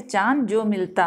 पहचान जो मिलता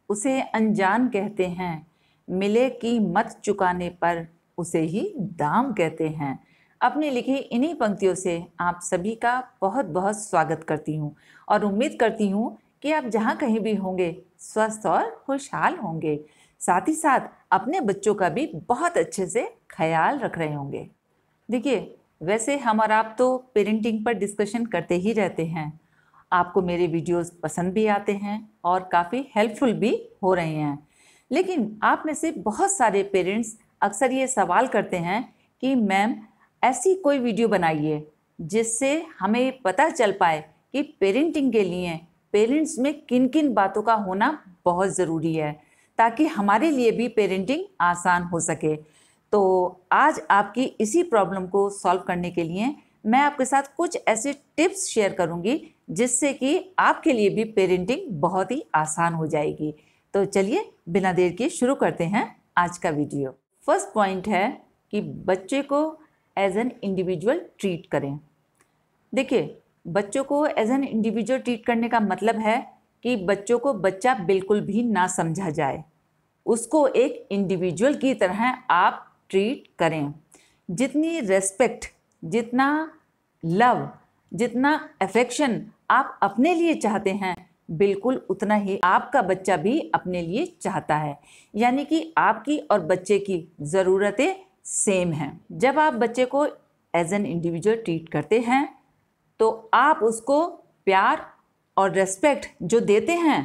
उसे अनजान कहते हैं, मिले कीमत चुकाने पर उसे ही दाम कहते हैं। अपनी लिखी इन्हीं पंक्तियों से आप सभी का बहुत बहुत स्वागत करती हूँ और उम्मीद करती हूँ कि आप जहाँ कहीं भी होंगे स्वस्थ और खुशहाल होंगे, साथ ही साथ अपने बच्चों का भी बहुत अच्छे से ख्याल रख रहे होंगे। देखिए, वैसे हम और आप तो पेरेंटिंग पर डिस्कशन करते ही रहते हैं। आपको मेरे वीडियोस पसंद भी आते हैं और काफ़ी हेल्पफुल भी हो रहे हैं। लेकिन आप में से बहुत सारे पेरेंट्स अक्सर ये सवाल करते हैं कि मैम ऐसी कोई वीडियो बनाइए जिससे हमें पता चल पाए कि पेरेंटिंग के लिए पेरेंट्स में किन किन बातों का होना बहुत ज़रूरी है, ताकि हमारे लिए भी पेरेंटिंग आसान हो सके। तो आज आपकी इसी प्रॉब्लम को सॉल्व करने के लिए मैं आपके साथ कुछ ऐसे टिप्स शेयर करूंगी जिससे कि आपके लिए भी पेरेंटिंग बहुत ही आसान हो जाएगी। तो चलिए बिना देर के शुरू करते हैं आज का वीडियो। फर्स्ट पॉइंट है कि बच्चे को एज एन इंडिविजुअल ट्रीट करें। देखिए, बच्चों को एज एन इंडिविजुअल ट्रीट करने का मतलब है कि बच्चों को बच्चा बिल्कुल भी ना समझा जाए, उसको एक इंडिविजुअल की तरह आप ट्रीट करें। जितनी रेस्पेक्ट, जितना लव, जितना अफेक्शन आप अपने लिए चाहते हैं, बिल्कुल उतना ही आपका बच्चा भी अपने लिए चाहता है। यानी कि आपकी और बच्चे की ज़रूरतें सेम हैं। जब आप बच्चे को एज एन इंडिविजुअल ट्रीट करते हैं तो आप उसको प्यार और रेस्पेक्ट जो देते हैं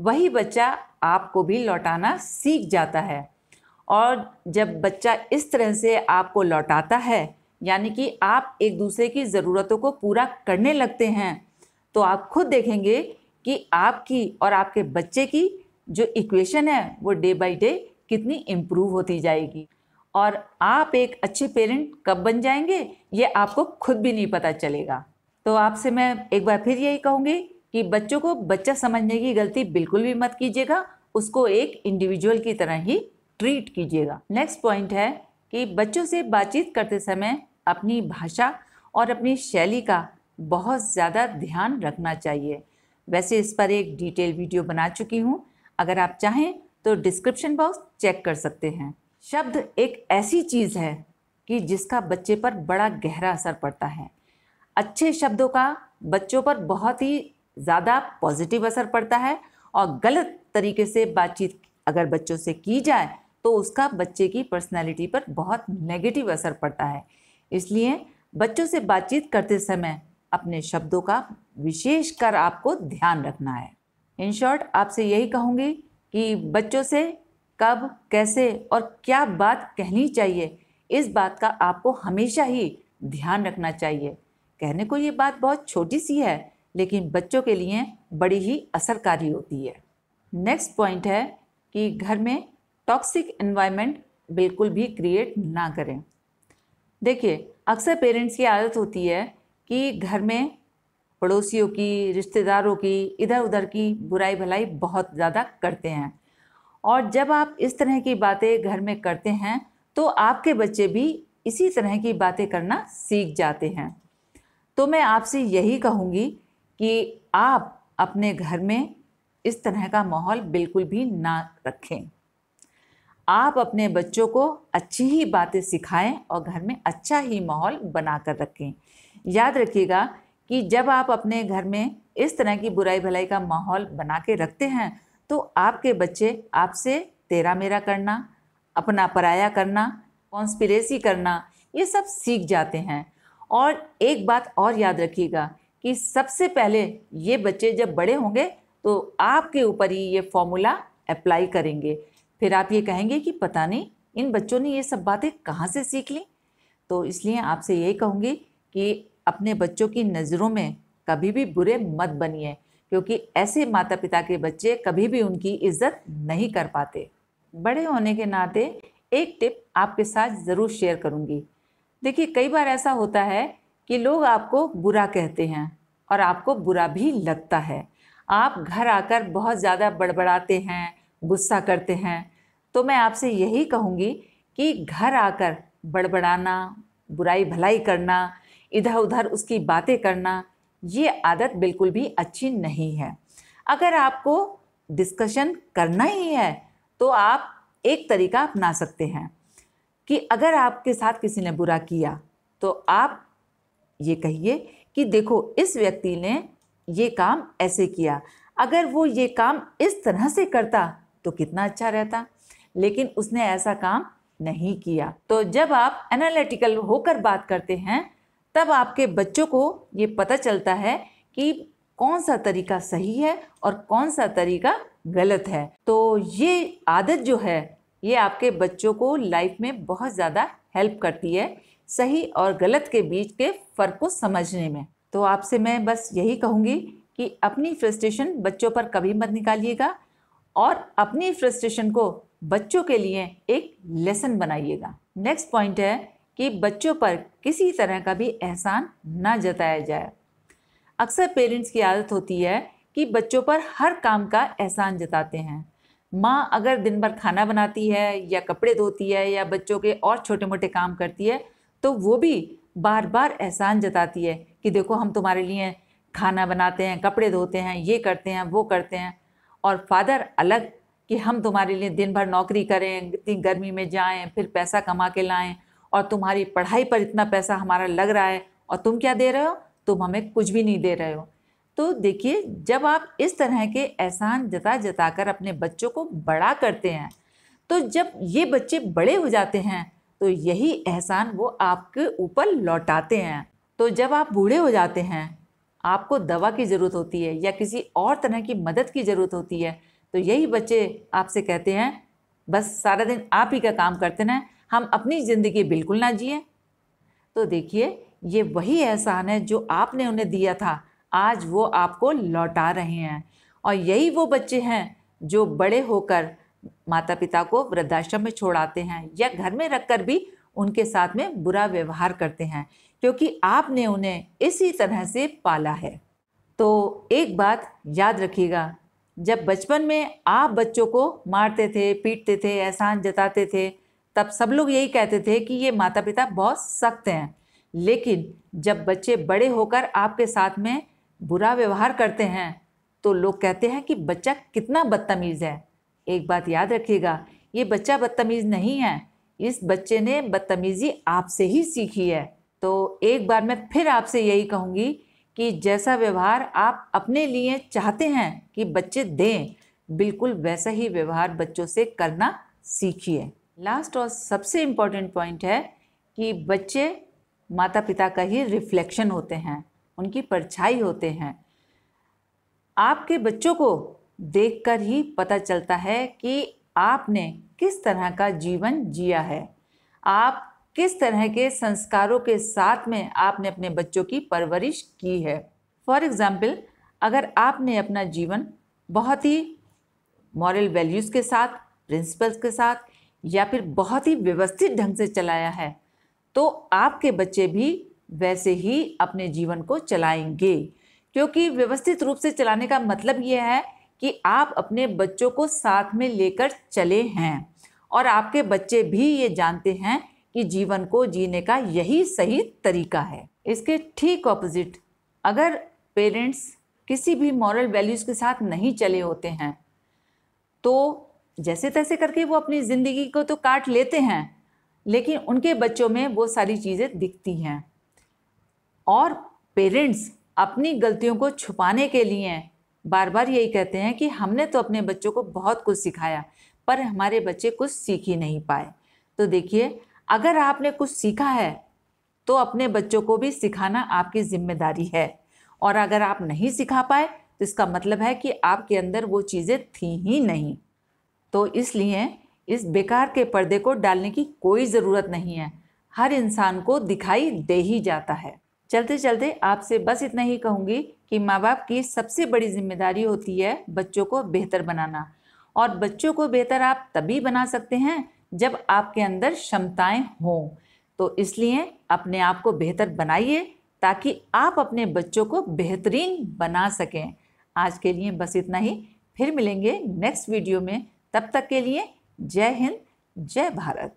वही बच्चा आपको भी लौटाना सीख जाता है। और जब बच्चा इस तरह से आपको लौटाता है, यानी कि आप एक दूसरे की ज़रूरतों को पूरा करने लगते हैं, तो आप खुद देखेंगे कि आपकी और आपके बच्चे की जो इक्वेशन है वो डे बाय डे कितनी इम्प्रूव होती जाएगी। और आप एक अच्छे पेरेंट कब बन जाएंगे ये आपको खुद भी नहीं पता चलेगा। तो आपसे मैं एक बार फिर यही कहूँगी कि बच्चों को बच्चा समझने की गलती बिल्कुल भी मत कीजिएगा, उसको एक इंडिविजुअल की तरह ही ट्रीट कीजिएगा। नेक्स्ट पॉइंट है कि बच्चों से बातचीत करते समय अपनी भाषा और अपनी शैली का बहुत ज़्यादा ध्यान रखना चाहिए। वैसे इस पर एक डिटेल वीडियो बना चुकी हूँ, अगर आप चाहें तो डिस्क्रिप्शन बॉक्स चेक कर सकते हैं। शब्द एक ऐसी चीज़ है कि जिसका बच्चे पर बड़ा गहरा असर पड़ता है। अच्छे शब्दों का बच्चों पर बहुत ही ज़्यादा पॉजिटिव असर पड़ता है और गलत तरीके से बातचीत अगर बच्चों से की जाए तो उसका बच्चे की पर्सनैलिटी पर बहुत नेगेटिव असर पड़ता है। इसलिए बच्चों से बातचीत करते समय अपने शब्दों का विशेष कर आपको ध्यान रखना है। इन शॉर्ट आपसे यही कहूँगी कि बच्चों से कब, कैसे और क्या बात कहनी चाहिए, इस बात का आपको हमेशा ही ध्यान रखना चाहिए। कहने को ये बात बहुत छोटी सी है, लेकिन बच्चों के लिए बड़ी ही असरकारी होती है। नेक्स्ट पॉइंट है कि घर में टॉक्सिक एनवायरनमेंट बिल्कुल भी क्रिएट ना करें। देखिए, अक्सर पेरेंट्स की आदत होती है कि घर में पड़ोसियों की, रिश्तेदारों की, इधर उधर की बुराई भलाई बहुत ज़्यादा करते हैं। और जब आप इस तरह की बातें घर में करते हैं तो आपके बच्चे भी इसी तरह की बातें करना सीख जाते हैं। तो मैं आपसे यही कहूँगी कि आप अपने घर में इस तरह का माहौल बिल्कुल भी ना रखें। आप अपने बच्चों को अच्छी ही बातें सिखाएं और घर में अच्छा ही माहौल बनाकर रखें। याद रखिएगा कि जब आप अपने घर में इस तरह की बुराई भलाई का माहौल बना के रखते हैं तो आपके बच्चे आपसे तेरा मेरा करना, अपना पराया करना, कॉन्स्पिरेसी करना, ये सब सीख जाते हैं। और एक बात और याद रखिएगा कि सबसे पहले ये बच्चे जब बड़े होंगे तो आपके ऊपर ही ये फॉर्मूला अप्लाई करेंगे। फिर आप ये कहेंगे कि पता नहीं इन बच्चों ने ये सब बातें कहाँ से सीख ली। तो इसलिए आपसे यही कहूँगी कि अपने बच्चों की नज़रों में कभी भी बुरे मत बनिए, क्योंकि ऐसे माता पिता के बच्चे कभी भी उनकी इज्जत नहीं कर पाते। बड़े होने के नाते एक टिप आपके साथ ज़रूर शेयर करूँगी। देखिए, कई बार ऐसा होता है कि लोग आपको बुरा कहते हैं और आपको बुरा भी लगता है। आप घर आकर बहुत ज़्यादा बड़बड़ाते हैं, गुस्सा करते हैं। तो मैं आपसे यही कहूँगी कि घर आकर बड़बड़ाना, बुराई भलाई करना, इधर उधर उसकी बातें करना, ये आदत बिल्कुल भी अच्छी नहीं है। अगर आपको डिस्कशन करना ही है तो आप एक तरीका अपना सकते हैं कि अगर आपके साथ किसी ने बुरा किया तो आप ये कहिए कि देखो इस व्यक्ति ने ये काम ऐसे किया, अगर वो ये काम इस तरह से करता तो कितना अच्छा रहता, लेकिन उसने ऐसा काम नहीं किया। तो जब आप एनालिटिकल होकर बात करते हैं तब आपके बच्चों को ये पता चलता है कि कौन सा तरीका सही है और कौन सा तरीका गलत है। तो ये आदत जो है ये आपके बच्चों को लाइफ में बहुत ज़्यादा हेल्प करती है सही और गलत के बीच के फ़र्क को समझने में। तो आपसे मैं बस यही कहूँगी कि अपनी फ्रस्ट्रेशन बच्चों पर कभी मत निकालिएगा और अपनी फ्रस्ट्रेशन को बच्चों के लिए एक लेसन बनाइएगा। नेक्स्ट पॉइंट है कि बच्चों पर किसी तरह का भी एहसान ना जताया जाए। अक्सर पेरेंट्स की आदत होती है कि बच्चों पर हर काम का एहसान जताते हैं। माँ अगर दिन भर खाना बनाती है या कपड़े धोती है या बच्चों के और छोटे मोटे काम करती है तो वो भी बार बार एहसान जताती है कि देखो हम तुम्हारे लिए खाना बनाते हैं, कपड़े धोते हैं, ये करते हैं, वो करते हैं। और फादर अलग कि हम तुम्हारे लिए दिन भर नौकरी करें, इतनी गर्मी में जाएं, फिर पैसा कमा के लाएं और तुम्हारी पढ़ाई पर इतना पैसा हमारा लग रहा है और तुम क्या दे रहे हो, तुम हमें कुछ भी नहीं दे रहे हो। तो देखिए जब आप इस तरह के एहसान जता जता कर अपने बच्चों को बड़ा करते हैं तो जब ये बच्चे बड़े हो जाते हैं तो यही एहसान वो आपके ऊपर लौटाते हैं। तो जब आप बूढ़े हो जाते हैं, आपको दवा की ज़रूरत होती है या किसी और तरह की मदद की ज़रूरत होती है तो यही बच्चे आपसे कहते हैं बस सारा दिन आप ही का काम करते रहें, हम अपनी ज़िंदगी बिल्कुल ना जिए। तो देखिए ये वही एहसान है जो आपने उन्हें दिया था, आज वो आपको लौटा रहे हैं। और यही वो बच्चे हैं जो बड़े होकर माता पिता को वृद्धाश्रम में छोड़ आते हैं या घर में रखकर भी उनके साथ में बुरा व्यवहार करते हैं क्योंकि आपने उन्हें इसी तरह से पाला है। तो एक बात याद रखिएगा, जब बचपन में आप बच्चों को मारते थे, पीटते थे, एहसान जताते थे तब सब लोग यही कहते थे कि ये माता पिता बहुत सख्त हैं। लेकिन जब बच्चे बड़े होकर आपके साथ में बुरा व्यवहार करते हैं तो लोग कहते हैं कि बच्चा कितना बदतमीज़ है। एक बात याद रखिएगा, ये बच्चा बदतमीज़ नहीं है, इस बच्चे ने बदतमीज़ी आपसे ही सीखी है। तो एक बार मैं फिर आपसे यही कहूँगी कि जैसा व्यवहार आप अपने लिए चाहते हैं कि बच्चे दें, बिल्कुल वैसा ही व्यवहार बच्चों से करना सीखिए। लास्ट और सबसे इम्पॉर्टेंट पॉइंट है कि बच्चे माता पिता का ही रिफ्लेक्शन होते हैं, उनकी परछाई होते हैं। आपके बच्चों को देखकर ही पता चलता है कि आपने किस तरह का जीवन जिया है, आप किस तरह के संस्कारों के साथ में आपने अपने बच्चों की परवरिश की है। फॉर एग्ज़ाम्पल, अगर आपने अपना जीवन बहुत ही मॉरल वैल्यूज़ के साथ, प्रिंसिपल्स के साथ या फिर बहुत ही व्यवस्थित ढंग से चलाया है तो आपके बच्चे भी वैसे ही अपने जीवन को चलाएंगे। क्योंकि व्यवस्थित रूप से चलाने का मतलब ये है कि आप अपने बच्चों को साथ में लेकर चले हैं और आपके बच्चे भी ये जानते हैं कि जीवन को जीने का यही सही तरीका है। इसके ठीक ऑपोजिट, अगर पेरेंट्स किसी भी मॉरल वैल्यूज़ के साथ नहीं चले होते हैं तो जैसे तैसे करके वो अपनी ज़िंदगी को तो काट लेते हैं, लेकिन उनके बच्चों में वो सारी चीज़ें दिखती हैं। और पेरेंट्स अपनी गलतियों को छुपाने के लिए बार बार यही कहते हैं कि हमने तो अपने बच्चों को बहुत कुछ सिखाया पर हमारे बच्चे कुछ सीख ही नहीं पाए। तो देखिए, अगर आपने कुछ सीखा है तो अपने बच्चों को भी सिखाना आपकी जिम्मेदारी है, और अगर आप नहीं सिखा पाए तो इसका मतलब है कि आपके अंदर वो चीज़ें थी ही नहीं। तो इसलिए इस बेकार के पर्दे को डालने की कोई ज़रूरत नहीं है, हर इंसान को दिखाई दे ही जाता है। चलते चलते आपसे बस इतना ही कहूँगी कि माँ बाप की सबसे बड़ी जिम्मेदारी होती है बच्चों को बेहतर बनाना, और बच्चों को बेहतर आप तभी बना सकते हैं जब आपके अंदर क्षमताएं हों। तो इसलिए अपने आप को बेहतर बनाइए ताकि आप अपने बच्चों को बेहतरीन बना सकें। आज के लिए बस इतना ही, फिर मिलेंगे नेक्स्ट वीडियो में। तब तक के लिए जय हिंद, जय भारत।